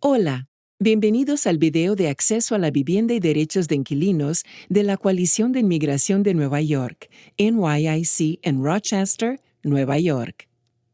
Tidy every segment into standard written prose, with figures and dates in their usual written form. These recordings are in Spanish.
Hola, bienvenidos al video de acceso a la vivienda y derechos de inquilinos de la Coalición de Inmigración de Nueva York, NYIC, en Rochester, Nueva York.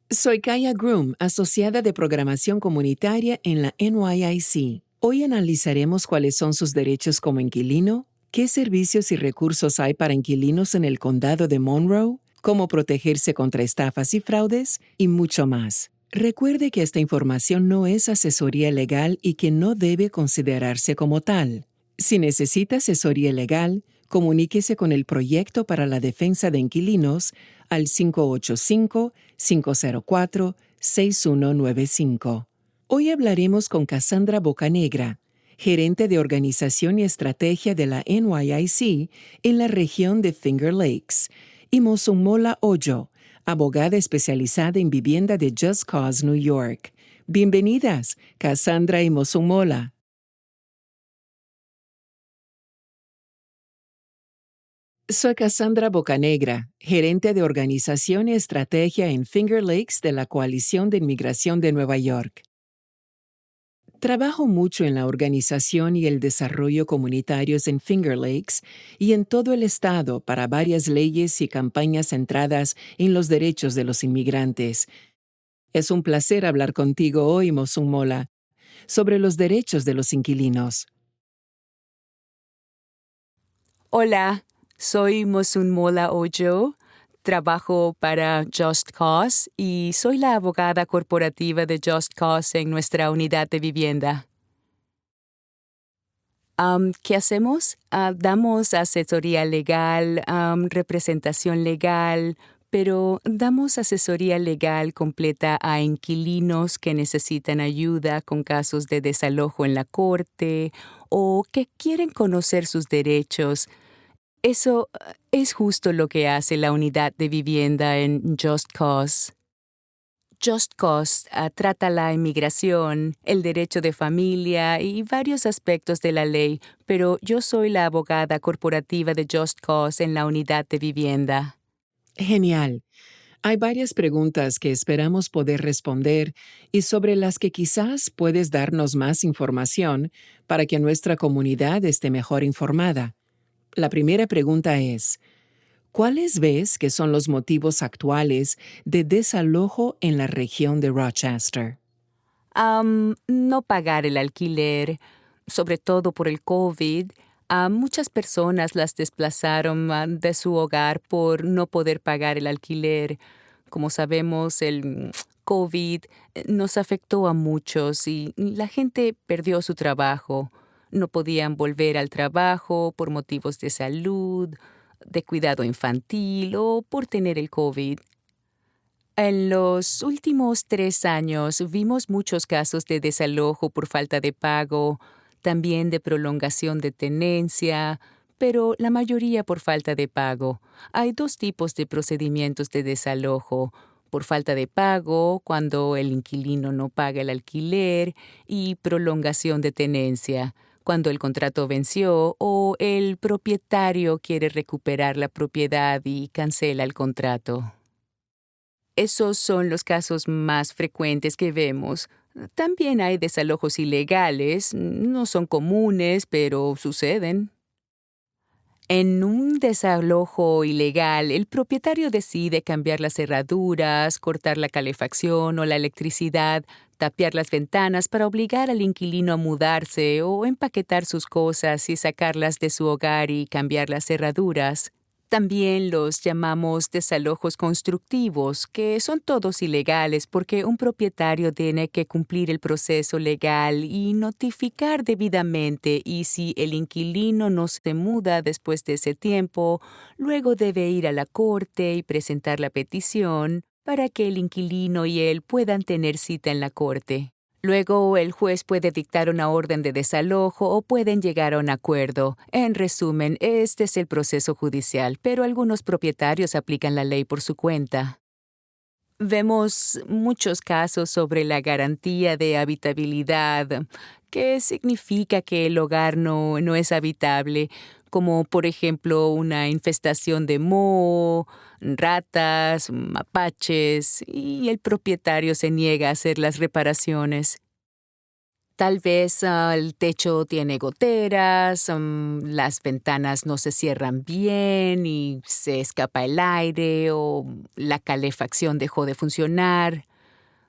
Soy Kaya Groom, asociada de programación comunitaria en la NYIC. Hoy analizaremos cuáles son sus derechos como inquilino, qué servicios y recursos hay para inquilinos en el condado de Monroe, cómo protegerse contra estafas y fraudes, y mucho más. Recuerde que esta información no es asesoría legal y que no debe considerarse como tal. Si necesita asesoría legal, comuníquese con el Proyecto para la Defensa de Inquilinos al 585-504-6195. Hoy hablaremos con Cassandra Bocanegra, gerente de Organización y Estrategia de la NYIC en la región de Finger Lakes, y Mosunmola Ojo, abogada especializada en vivienda de Just Cause New York. Bienvenidas, Cassandra y Mosunmola. Soy Cassandra Bocanegra, gerente de Organización y Estrategia en Finger Lakes de la Coalición de Inmigración de Nueva York. Trabajo mucho en la organización y el desarrollo comunitarios en Finger Lakes y en todo el estado para varias leyes y campañas centradas en los derechos de los inmigrantes. Es un placer hablar contigo hoy, Mosunmola, sobre los derechos de los inquilinos. Hola, soy Mosunmola Ojo, trabajo para Just Cause y soy la abogada corporativa de Just Cause en nuestra unidad de vivienda. ¿Qué hacemos? Damos asesoría legal, representación legal, pero damos asesoría legal completa a inquilinos que necesitan ayuda con casos de desalojo en la corte o que quieren conocer sus derechos. Eso es justo lo que hace la unidad de vivienda en Just Cause. Just Cause trata la inmigración, el derecho de familia y varios aspectos de la ley, pero yo soy la abogada corporativa de Just Cause en la unidad de vivienda. Genial. Hay varias preguntas que esperamos poder responder y sobre las que quizás puedes darnos más información para que nuestra comunidad esté mejor informada. La primera pregunta es, ¿cuáles ves que son los motivos actuales de desalojo en la región de Rochester? No pagar el alquiler, sobre todo por el COVID. A muchas personas las desplazaron de su hogar por no poder pagar el alquiler. Como sabemos, el COVID nos afectó a muchos y la gente perdió su trabajo. No podían volver al trabajo por motivos de salud, de cuidado infantil o por tener el COVID. En los últimos 3 años vimos muchos casos de desalojo por falta de pago, también de prolongación de tenencia, pero la mayoría por falta de pago. Hay dos tipos de procedimientos de desalojo: por falta de pago, cuando el inquilino no paga el alquiler, y prolongación de tenencia, cuando el contrato venció o el propietario quiere recuperar la propiedad y cancela el contrato. Esos son los casos más frecuentes que vemos. También hay desalojos ilegales, no son comunes, pero suceden. En un desalojo ilegal, el propietario decide cambiar las cerraduras, cortar la calefacción o la electricidad, tapiar las ventanas para obligar al inquilino a mudarse o empaquetar sus cosas y sacarlas de su hogar y cambiar las cerraduras. También los llamamos desalojos constructivos, que son todos ilegales porque un propietario tiene que cumplir el proceso legal y notificar debidamente, y si el inquilino no se muda después de ese tiempo, luego debe ir a la corte y presentar la petición para que el inquilino y él puedan tener cita en la corte. Luego, el juez puede dictar una orden de desalojo o pueden llegar a un acuerdo. En resumen, este es el proceso judicial, pero algunos propietarios aplican la ley por su cuenta. Vemos muchos casos sobre la garantía de habitabilidad, que significa que el hogar no es habitable, como por ejemplo una infestación de moho, ratas, mapaches, y el propietario se niega a hacer las reparaciones. Tal vez el techo tiene goteras, las ventanas no se cierran bien y se escapa el aire o la calefacción dejó de funcionar.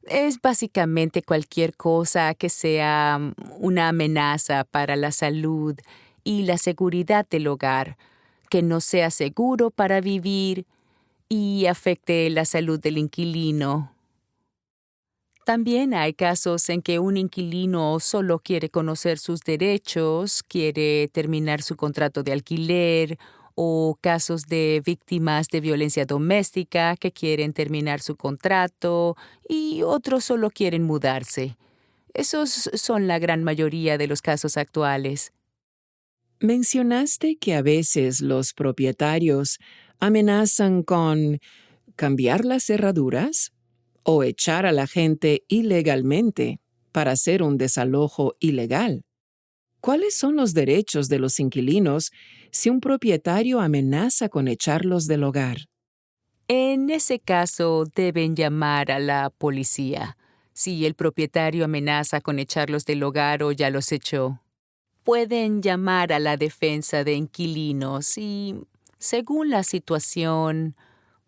Es básicamente cualquier cosa que sea una amenaza para la salud y la seguridad del hogar, que no sea seguro para vivir y afecte la salud del inquilino. También hay casos en que un inquilino solo quiere conocer sus derechos, quiere terminar su contrato de alquiler, o casos de víctimas de violencia doméstica que quieren terminar su contrato y otros solo quieren mudarse. Esos son la gran mayoría de los casos actuales. Mencionaste que a veces los propietarios amenazan con cambiar las cerraduras o echar a la gente ilegalmente para hacer un desalojo ilegal. ¿Cuáles son los derechos de los inquilinos si un propietario amenaza con echarlos del hogar? En ese caso, deben llamar a la policía si el propietario amenaza con echarlos del hogar o ya los echó. Pueden llamar a la defensa de inquilinos y, según la situación,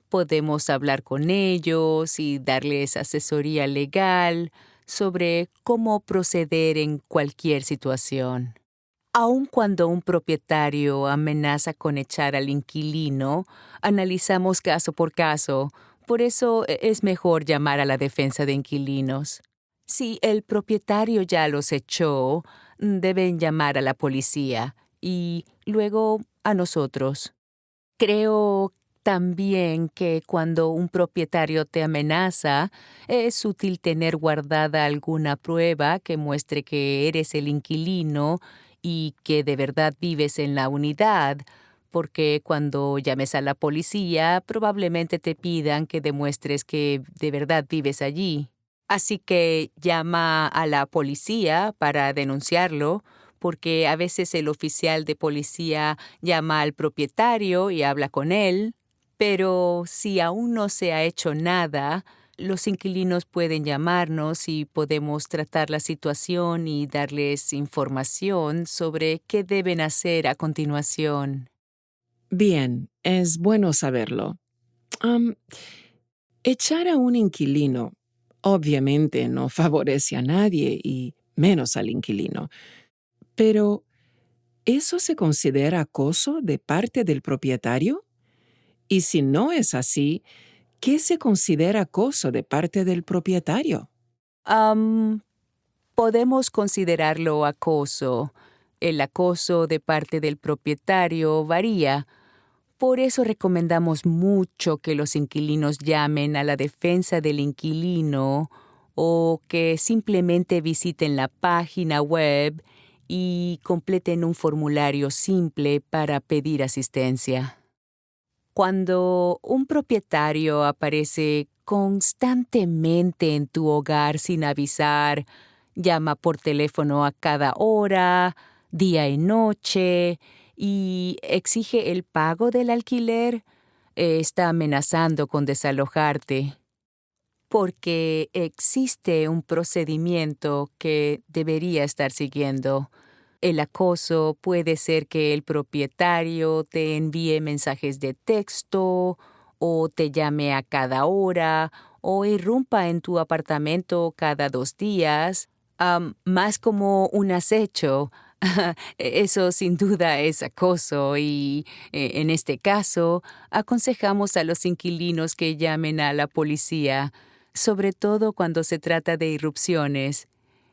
podemos hablar con ellos y darles asesoría legal sobre cómo proceder en cualquier situación. Aun cuando un propietario amenaza con echar al inquilino, analizamos caso por caso. Por eso es mejor llamar a la defensa de inquilinos. Si el propietario ya los echó, deben llamar a la policía y luego a nosotros. Creo también que cuando un propietario te amenaza, es útil tener guardada alguna prueba que muestre que eres el inquilino y que de verdad vives en la unidad, porque cuando llames a la policía probablemente te pidan que demuestres que de verdad vives allí. Así que llama a la policía para denunciarlo, porque a veces el oficial de policía llama al propietario y habla con él, pero si aún no se ha hecho nada, los inquilinos pueden llamarnos y podemos tratar la situación y darles información sobre qué deben hacer a continuación. Bien, es bueno saberlo. Am, Echar a un inquilino obviamente no favorece a nadie y menos al inquilino. Pero, ¿eso se considera acoso de parte del propietario? Y si no es así, ¿qué se considera acoso de parte del propietario? Am, Podemos considerarlo acoso. El acoso de parte del propietario varía. Por eso recomendamos mucho que los inquilinos llamen a la defensa del inquilino o que simplemente visiten la página web y completen un formulario simple para pedir asistencia. Cuando un propietario aparece constantemente en tu hogar sin avisar, llama por teléfono a cada hora, día y noche, y exige el pago del alquiler, está amenazando con desalojarte, porque existe un procedimiento que debería estar siguiendo. El acoso puede ser que el propietario te envíe mensajes de texto o te llame a cada hora o irrumpa en tu apartamento cada 2 días, más como un acecho. Eso sin duda es acoso y, en este caso, aconsejamos a los inquilinos que llamen a la policía, sobre todo cuando se trata de irrupciones,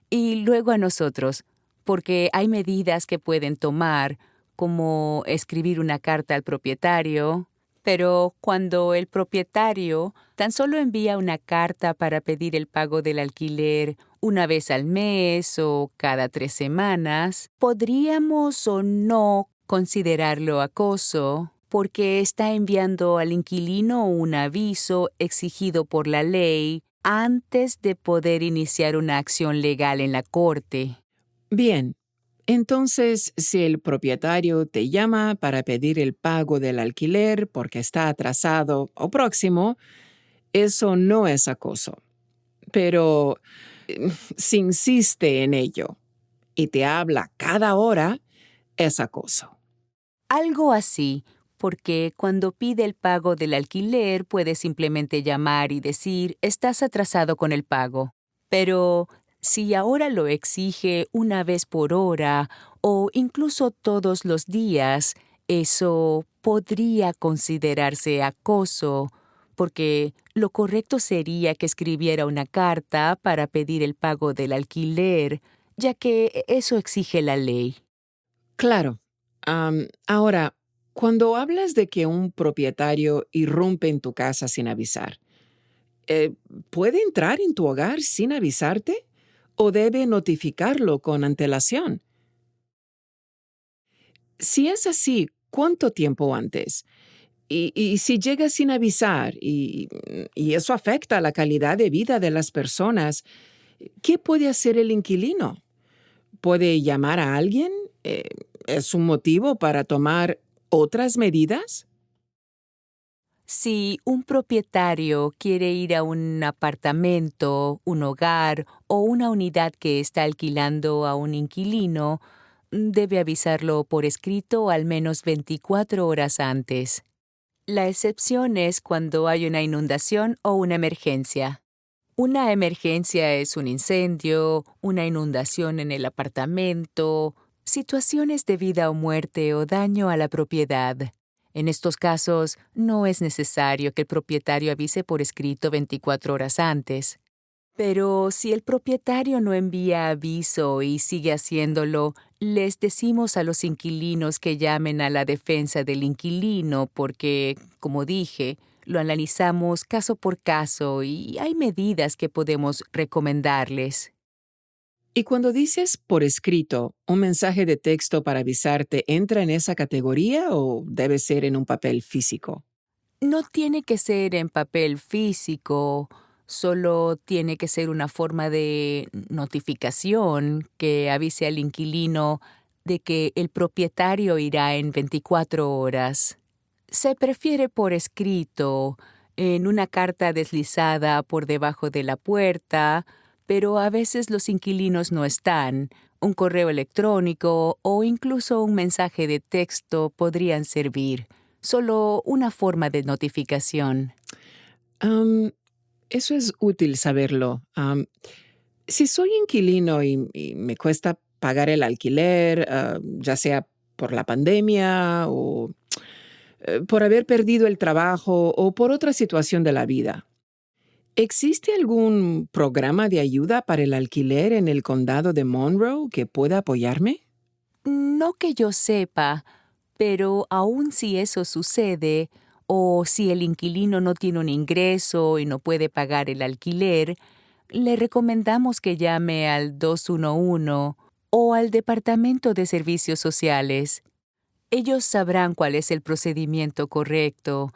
y luego a nosotros, porque hay medidas que pueden tomar, como escribir una carta al propietario, pero cuando el propietario tan solo envía una carta para pedir el pago del alquiler una vez al mes o cada 3 semanas, podríamos o no considerarlo acoso porque está enviando al inquilino un aviso exigido por la ley antes de poder iniciar una acción legal en la corte. Bien, entonces si el propietario te llama para pedir el pago del alquiler porque está atrasado o próximo, eso no es acoso. Pero Si insiste en ello y te habla cada hora, es acoso. Algo así, porque cuando pide el pago del alquiler puede simplemente llamar y decir, estás atrasado con el pago. Pero si ahora lo exige una vez por hora o incluso todos los días, eso podría considerarse acoso, porque lo correcto sería que escribiera una carta para pedir el pago del alquiler, ya que eso exige la ley. Claro. Ahora, cuando hablas de que un propietario irrumpe en tu casa sin avisar, eh, ¿puede entrar en tu hogar sin avisarte? ¿O debe notificarlo con antelación? Si es así, ¿cuánto tiempo antes? Y si llega sin avisar y eso afecta la calidad de vida de las personas, ¿qué puede hacer el inquilino? ¿Puede llamar a alguien? Eh, ¿Es un motivo para tomar otras medidas? Si un propietario quiere ir a un apartamento, un hogar o una unidad que está alquilando a un inquilino, debe avisarlo por escrito al menos 24 horas antes. La excepción es cuando hay una inundación o una emergencia. Una emergencia es un incendio, una inundación en el apartamento, situaciones de vida o muerte o daño a la propiedad. En estos casos, no es necesario que el propietario avise por escrito 24 horas antes. Pero si el propietario no envía aviso y sigue haciéndolo, les decimos a los inquilinos que llamen a la defensa del inquilino porque, como dije, lo analizamos caso por caso y hay medidas que podemos recomendarles. Y cuando dices por escrito, ¿un mensaje de texto para avisarte entra en esa categoría o debe ser en un papel físico? No tiene que ser en papel físico, solo tiene que ser una forma de notificación que avise al inquilino de que el propietario irá en 24 horas. Se prefiere por escrito, en una carta deslizada por debajo de la puerta, pero a veces los inquilinos no están. Un correo electrónico o incluso un mensaje de texto podrían servir. Solo una forma de notificación. Am, Eso es útil saberlo. Si soy inquilino y me cuesta pagar el alquiler, ya sea por la pandemia o por haber perdido el trabajo o por otra situación de la vida, ¿existe algún programa de ayuda para el alquiler en el condado de Monroe que pueda apoyarme? No que yo sepa, pero aun si eso sucede, o si el inquilino no tiene un ingreso y no puede pagar el alquiler, le recomendamos que llame al 211 o al Departamento de Servicios Sociales. Ellos sabrán cuál es el procedimiento correcto.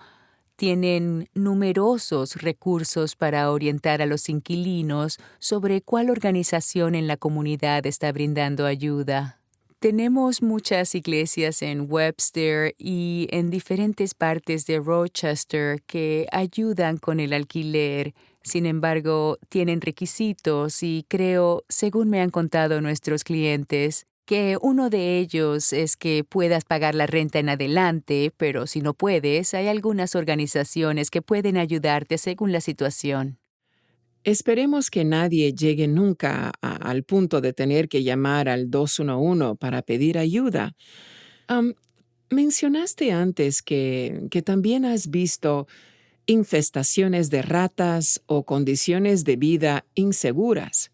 Tienen numerosos recursos para orientar a los inquilinos sobre cuál organización en la comunidad está brindando ayuda. Tenemos muchas iglesias en Webster y en diferentes partes de Rochester que ayudan con el alquiler. Sin embargo, tienen requisitos y creo, según me han contado nuestros clientes, que uno de ellos es que puedas pagar la renta en adelante, pero si no puedes, hay algunas organizaciones que pueden ayudarte según la situación. Esperemos que nadie llegue nunca al punto de tener que llamar al 211 para pedir ayuda. Am, Mencionaste antes que también has visto infestaciones de ratas o condiciones de vida inseguras.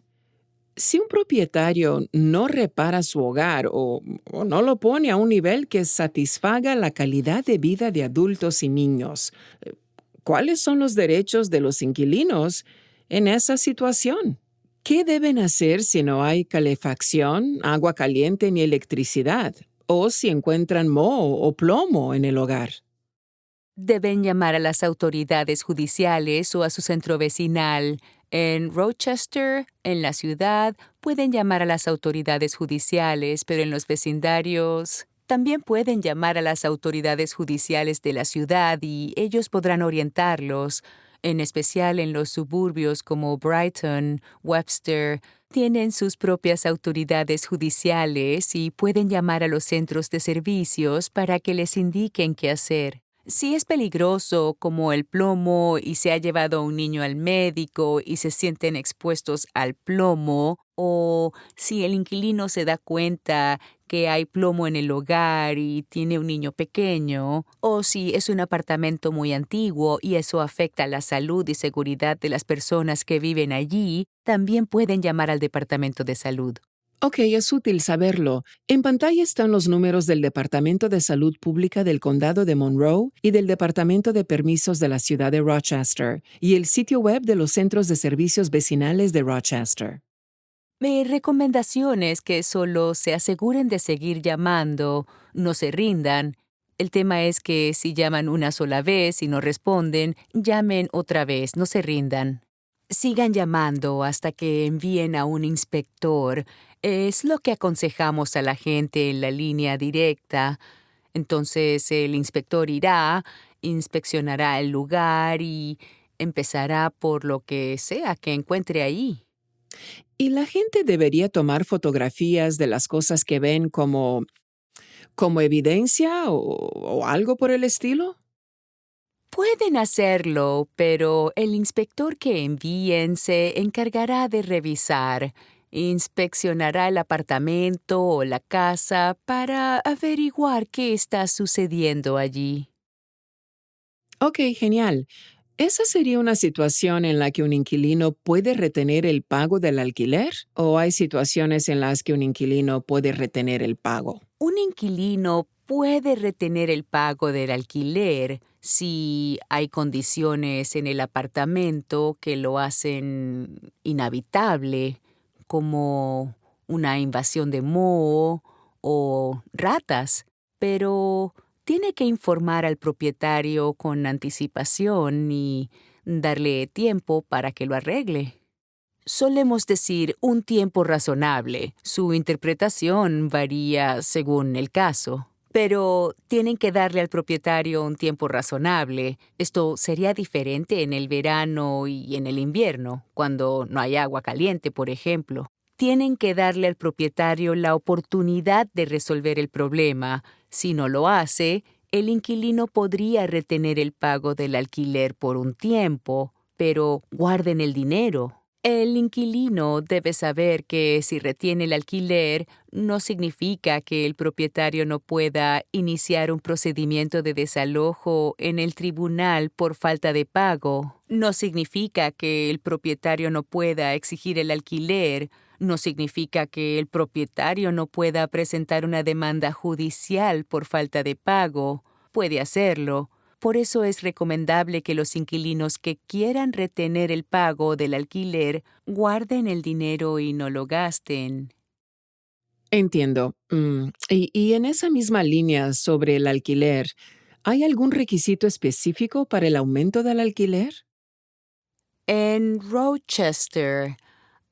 Si un propietario no repara su hogar o no lo pone a un nivel que satisfaga la calidad de vida de adultos y niños, ¿cuáles son los derechos de los inquilinos en esa situación? ¿Qué deben hacer si no hay calefacción, agua caliente ni electricidad? ¿O si encuentran moho o plomo en el hogar? Deben llamar a las autoridades judiciales o a su centro vecinal. En Rochester, en la ciudad, pueden llamar a las autoridades judiciales, pero en los vecindarios también pueden llamar a las autoridades judiciales de la ciudad y ellos podrán orientarlos. en especial en los suburbios como Brighton, Webster, tienen sus propias autoridades judiciales y pueden llamar a los centros de servicios para que les indiquen qué hacer. Si es peligroso, como el plomo, y se ha llevado a un niño al médico y se sienten expuestos al plomo, o si el inquilino se da cuenta que hay plomo en el hogar y tiene un niño pequeño, o si es un apartamento muy antiguo y eso afecta la salud y seguridad de las personas que viven allí, también pueden llamar al Departamento de Salud. Ok, es útil saberlo. En pantalla están los números del Departamento de Salud Pública del Condado de Monroe y del Departamento de Permisos de la Ciudad de Rochester y el sitio web de los Centros de Servicios Vecinales de Rochester. Mi recomendación es que solo se aseguren de seguir llamando, no se rindan. El tema es que si llaman una sola vez y no responden, llamen otra vez, no se rindan. Sigan llamando hasta que envíen a un inspector. Es lo que aconsejamos a la gente en la línea directa. Entonces el inspector irá, inspeccionará el lugar y empezará por lo que sea que encuentre ahí. ¿Y la gente debería tomar fotografías de las cosas que ven como evidencia o algo por el estilo? Pueden hacerlo, pero el inspector que envíen se encargará de revisar. Inspeccionará el apartamento o la casa para averiguar qué está sucediendo allí. Ok, genial. ¿Esa sería una situación en la que un inquilino puede retener el pago del alquiler? ¿O hay situaciones en las que un inquilino puede retener el pago? Un inquilino puede retener el pago del alquiler si hay condiciones en el apartamento que lo hacen inhabitable, como una invasión de moho o ratas, pero tiene que informar al propietario con anticipación y darle tiempo para que lo arregle. Solemos decir un tiempo razonable. Su interpretación varía según el caso. Pero tienen que darle al propietario un tiempo razonable. Esto sería diferente en el verano y en el invierno, cuando no hay agua caliente, por ejemplo. Tienen que darle al propietario la oportunidad de resolver el problema. Si no lo hace, el inquilino podría retener el pago del alquiler por un tiempo, pero guarden el dinero. El inquilino debe saber que si retiene el alquiler, no significa que el propietario no pueda iniciar un procedimiento de desalojo en el tribunal por falta de pago. No significa que el propietario no pueda exigir el alquiler. No significa que el propietario no pueda presentar una demanda judicial por falta de pago. Puede hacerlo. Por eso es recomendable que los inquilinos que quieran retener el pago del alquiler guarden el dinero y no lo gasten. Entiendo. Y en esa misma línea sobre el alquiler, ¿hay algún requisito específico para el aumento del alquiler? En Rochester,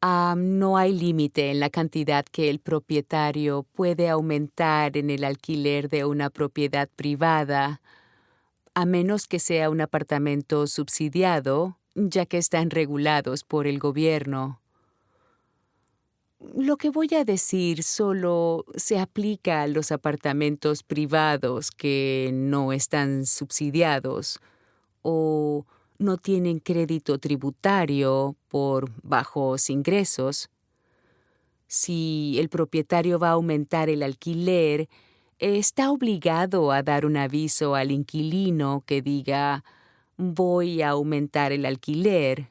no hay límite en la cantidad que el propietario puede aumentar en el alquiler de una propiedad privada, a menos que sea un apartamento subsidiado, ya que están regulados por el gobierno. Lo que voy a decir solo se aplica a los apartamentos privados que no están subsidiados o no tienen crédito tributario por bajos ingresos. Si el propietario va a aumentar el alquiler, está obligado a dar un aviso al inquilino que diga: voy a aumentar el alquiler.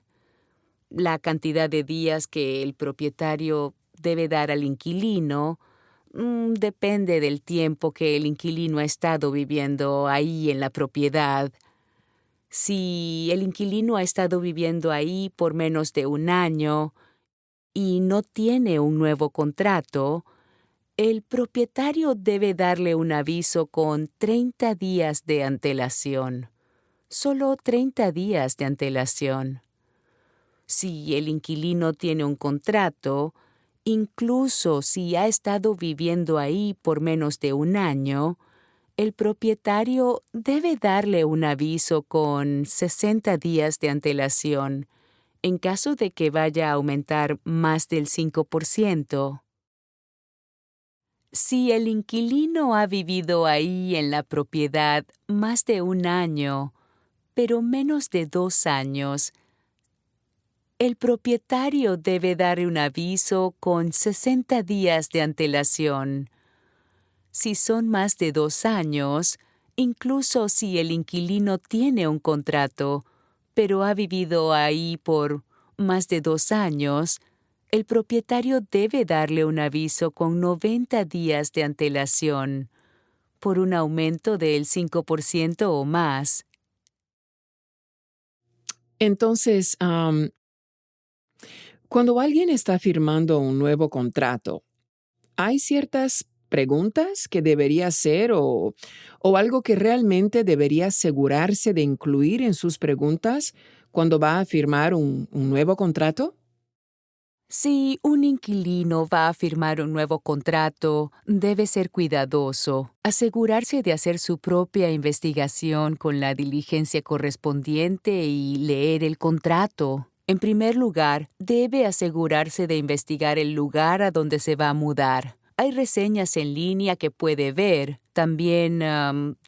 La cantidad de días que el propietario debe dar al inquilino depende del tiempo que el inquilino ha estado viviendo ahí en la propiedad. Si el inquilino ha estado viviendo ahí por menos de un año y no tiene un nuevo contrato, el propietario debe darle un aviso con 30 días de antelación. Solo 30 días de antelación. Si el inquilino tiene un contrato, incluso si ha estado viviendo ahí por menos de un año, El propietario debe darle un aviso con 60 días de antelación en caso de que vaya a aumentar más del 5%. Si el inquilino ha vivido ahí en la propiedad más de un año, pero menos de 2 años, el propietario debe dar un aviso con 60 días de antelación. Si son más de 2 años, incluso si el inquilino tiene un contrato, pero ha vivido ahí por más de 2 años, el propietario debe darle un aviso con 90 días de antelación por un aumento del 5% o más. Entonces, cuando alguien está firmando un nuevo contrato, ¿hay ciertas preguntas que debería hacer o algo que realmente debería asegurarse de incluir en sus preguntas cuando va a firmar un nuevo contrato? Si un inquilino va a firmar un nuevo contrato, debe ser cuidadoso, asegurarse de hacer su propia investigación con la diligencia correspondiente y leer el contrato. En primer lugar, debe asegurarse de investigar el lugar a donde se va a mudar. Hay reseñas en línea que puede ver. También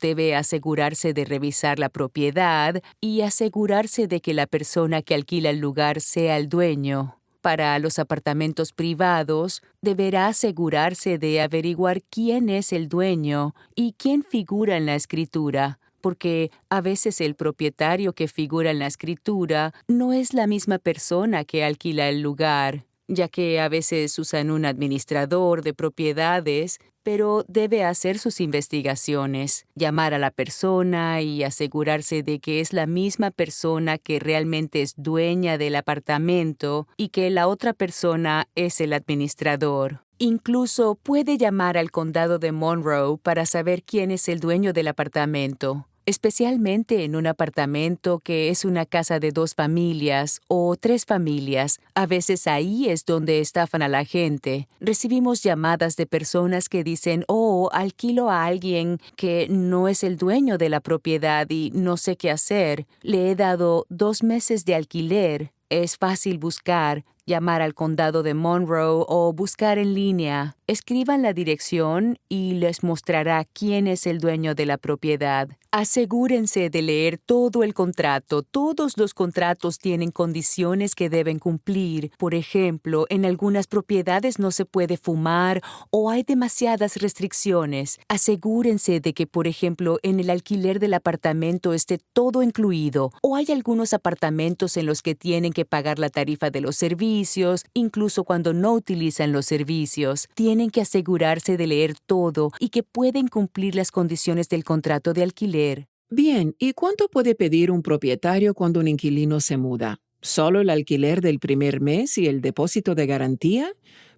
debe asegurarse de revisar la propiedad y asegurarse de que la persona que alquila el lugar sea el dueño. Para los apartamentos privados, deberá asegurarse de averiguar quién es el dueño y quién figura en la escritura, porque a veces el propietario que figura en la escritura no es la misma persona que alquila el lugar, ya que a veces usan un administrador de propiedades, pero debe hacer sus investigaciones, llamar a la persona y asegurarse de que es la misma persona que realmente es dueña del apartamento y que la otra persona es el administrador. Incluso puede llamar al condado de Monroe para saber quién es el dueño del apartamento, especialmente en un apartamento que es una casa de 2 familias o 3 familias. A veces ahí es donde estafan a la gente. Recibimos llamadas de personas que dicen, oh, alquilo a alguien que no es el dueño de la propiedad y no sé qué hacer. Le he dado 2 meses de alquiler. Es fácil buscar, llamar al condado de Monroe o buscar en línea. Escriban la dirección y les mostrará quién es el dueño de la propiedad. Asegúrense de leer todo el contrato. Todos los contratos tienen condiciones que deben cumplir. Por ejemplo, en algunas propiedades no se puede fumar o hay demasiadas restricciones. Asegúrense de que, por ejemplo, en el alquiler del apartamento esté todo incluido. O hay algunos apartamentos en los que tienen que pagar la tarifa de los servicios, incluso cuando no utilizan los servicios. Tienen que asegurarse de leer todo y que pueden cumplir las condiciones del contrato de alquiler. Bien, ¿y cuánto puede pedir un propietario cuando un inquilino se muda? ¿Solo el alquiler del primer mes y el depósito de garantía?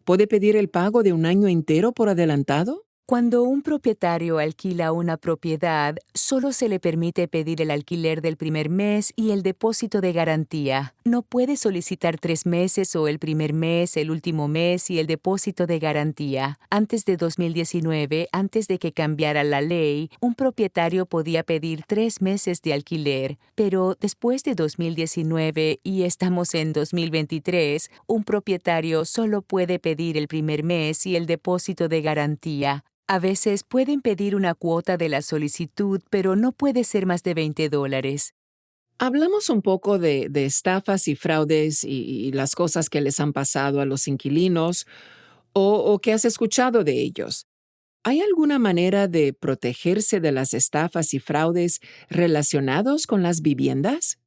¿Puede pedir el pago de un año entero por adelantado? Cuando un propietario alquila una propiedad, solo se le permite pedir el alquiler del primer mes y el depósito de garantía. No puede solicitar 3 meses o el primer mes, el último mes y el depósito de garantía. Antes de 2019, antes de que cambiara la ley, un propietario podía pedir 3 meses de alquiler, pero después de 2019 y estamos en 2023, un propietario solo puede pedir el primer mes y el depósito de garantía. A veces pueden pedir una cuota de la solicitud, pero no puede ser más de $20. Hablamos un poco de estafas y fraudes y las cosas que les han pasado a los inquilinos o que has escuchado de ellos. ¿Hay alguna manera de protegerse de las estafas y fraudes relacionados con las viviendas?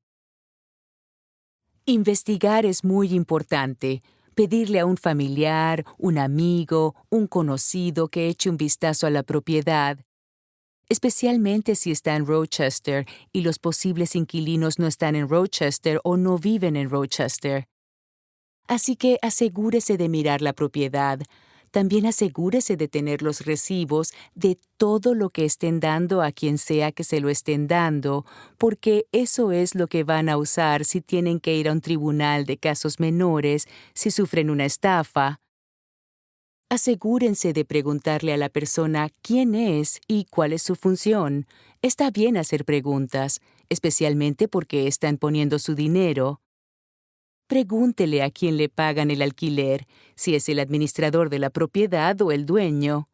Investigar es muy importante. Pedirle a un familiar, un amigo, un conocido que eche un vistazo a la propiedad, especialmente si está en Rochester y los posibles inquilinos no están en Rochester o no viven en Rochester. Así que asegúrese de mirar la propiedad. También asegúrese de tener los recibos de todo lo que estén dando a quien sea que se lo estén dando, porque eso es lo que van a usar si tienen que ir a un tribunal de casos menores, si sufren una estafa. Asegúrense de preguntarle a la persona quién es y cuál es su función. Está bien hacer preguntas, especialmente porque están poniendo su dinero. Pregúntele a quién le pagan el alquiler, si es el administrador de la propiedad o el dueño.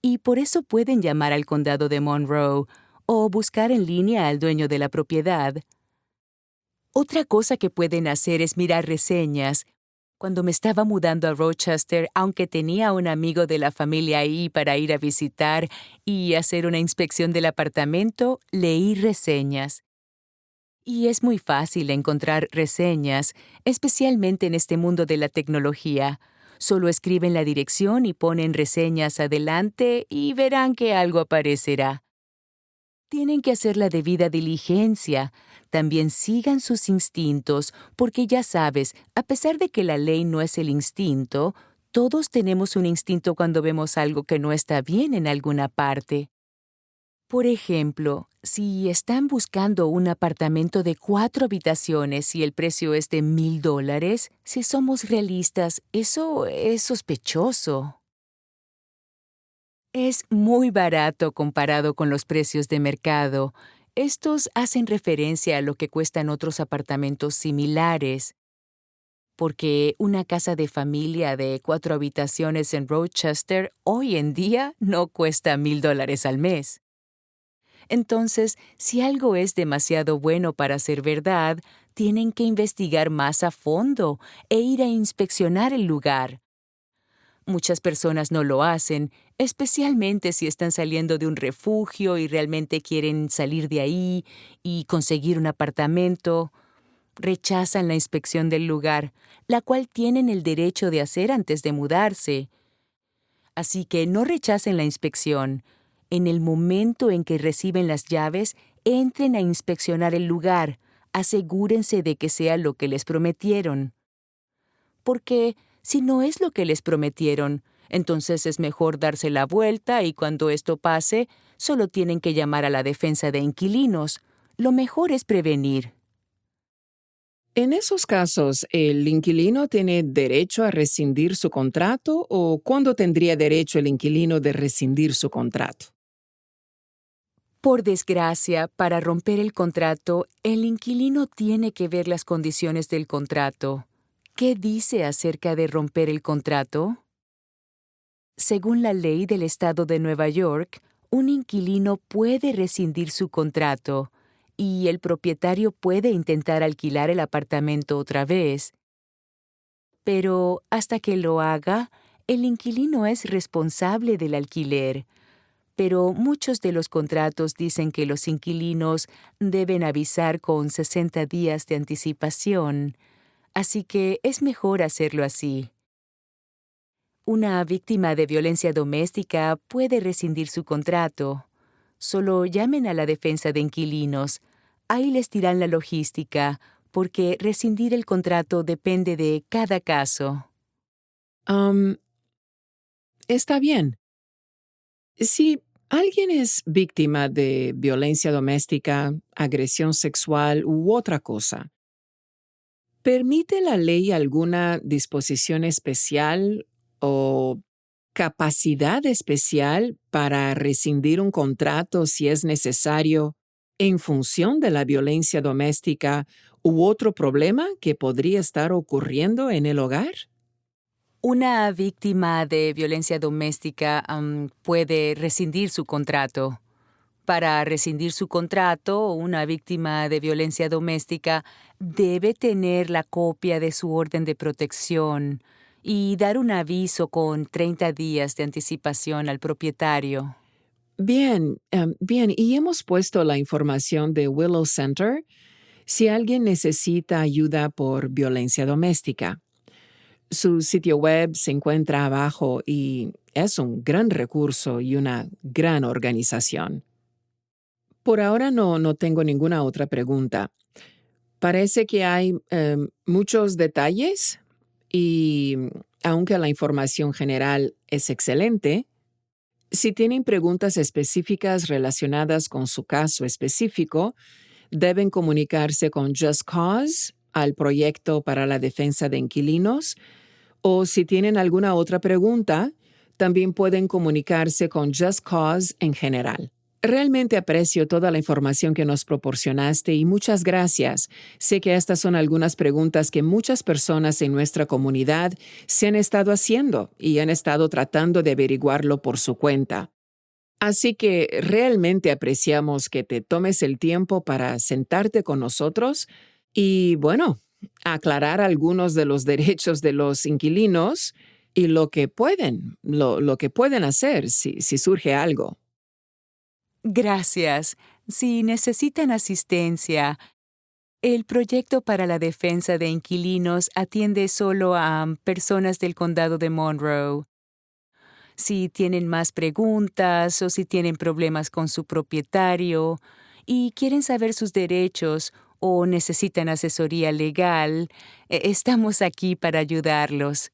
Y por eso pueden llamar al condado de Monroe o buscar en línea al dueño de la propiedad. Otra cosa que pueden hacer es mirar reseñas. Cuando me estaba mudando a Rochester, aunque tenía un amigo de la familia ahí para ir a visitar y hacer una inspección del apartamento, leí reseñas. Y es muy fácil encontrar reseñas, especialmente en este mundo de la tecnología. Solo escriben la dirección y ponen reseñas adelante y verán que algo aparecerá. Tienen que hacer la debida diligencia. También sigan sus instintos, porque ya sabes, a pesar de que la ley no es el instinto, todos tenemos un instinto cuando vemos algo que no está bien en alguna parte. Por ejemplo, si están buscando un apartamento de 4 habitaciones y el precio es de $1,000, si somos realistas, eso es sospechoso. Es muy barato comparado con los precios de mercado. Estos hacen referencia a lo que cuestan otros apartamentos similares, porque una casa de familia de 4 habitaciones en Rochester hoy en día no cuesta $1,000 al mes. Entonces, si algo es demasiado bueno para ser verdad, tienen que investigar más a fondo e ir a inspeccionar el lugar. Muchas personas no lo hacen, especialmente si están saliendo de un refugio y realmente quieren salir de ahí y conseguir un apartamento. Rechazan la inspección del lugar, la cual tienen el derecho de hacer antes de mudarse. Así que no rechacen la inspección. En el momento en que reciben las llaves, entren a inspeccionar el lugar. Asegúrense de que sea lo que les prometieron. Porque si no es lo que les prometieron, entonces es mejor darse la vuelta y cuando esto pase, solo tienen que llamar a la defensa de inquilinos. Lo mejor es prevenir. En esos casos, ¿el inquilino tiene derecho a rescindir su contrato o cuándo tendría derecho el inquilino de rescindir su contrato? Por desgracia, para romper el contrato, el inquilino tiene que ver las condiciones del contrato. ¿Qué dice acerca de romper el contrato? Según la ley del estado de Nueva York, un inquilino puede rescindir su contrato y el propietario puede intentar alquilar el apartamento otra vez. Pero hasta que lo haga, el inquilino es responsable del alquiler. Pero muchos de los contratos dicen que los inquilinos deben avisar con 60 días de anticipación, así que es mejor hacerlo así. Una víctima de violencia doméstica puede rescindir su contrato. Solo llamen a la defensa de inquilinos. Ahí les dirán la logística, porque rescindir el contrato depende de cada caso. Am, Está bien. Si alguien es víctima de violencia doméstica, agresión sexual u otra cosa, ¿permite la ley alguna disposición especial o capacidad especial para rescindir un contrato si es necesario en función de la violencia doméstica u otro problema que podría estar ocurriendo en el hogar? Una víctima de violencia doméstica puede rescindir su contrato. Para rescindir su contrato, una víctima de violencia doméstica debe tener la copia de su orden de protección y dar un aviso con 30 días de anticipación al propietario. Bien, bien, y hemos puesto la información de Willow Center si alguien necesita ayuda por violencia doméstica. Su sitio web se encuentra abajo y es un gran recurso y una gran organización. Por ahora no tengo ninguna otra pregunta. Parece que hay muchos detalles y aunque la información general es excelente, si tienen preguntas específicas relacionadas con su caso específico, deben comunicarse con Just Cause al Proyecto para la Defensa de Inquilinos O si tienen alguna otra pregunta, también pueden comunicarse con Just Cause en general. Realmente aprecio toda la información que nos proporcionaste y muchas gracias. Sé que estas son algunas preguntas que muchas personas en nuestra comunidad se han estado haciendo y han estado tratando de averiguarlo por su cuenta. Así que realmente apreciamos que te tomes el tiempo para sentarte con nosotros y, bueno, aclarar algunos de los derechos de los inquilinos y lo que pueden hacer si surge algo. Gracias. Si necesitan asistencia, el proyecto para la defensa de inquilinos atiende solo a personas del condado de Monroe. Si tienen más preguntas o si tienen problemas con su propietario y quieren saber sus derechos o necesitan asesoría legal, estamos aquí para ayudarlos.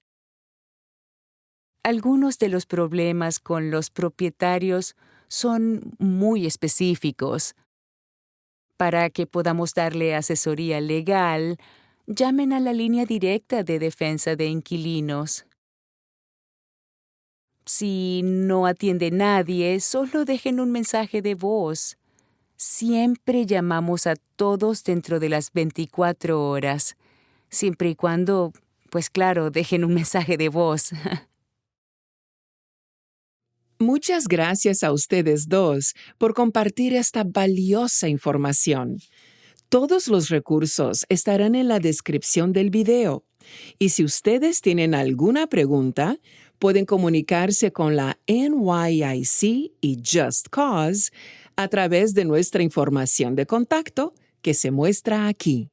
Algunos de los problemas con los propietarios son muy específicos. Para que podamos darle asesoría legal, llamen a la línea directa de defensa de inquilinos. Si no atiende nadie, solo dejen un mensaje de voz. Siempre llamamos a todos dentro de las 24 horas, siempre y cuando, pues claro, dejen un mensaje de voz. Muchas gracias a ustedes dos por compartir esta valiosa información. Todos los recursos estarán en la descripción del video. Y si ustedes tienen alguna pregunta, pueden comunicarse con la NYIC y Just Cause a través de nuestra información de contacto que se muestra aquí.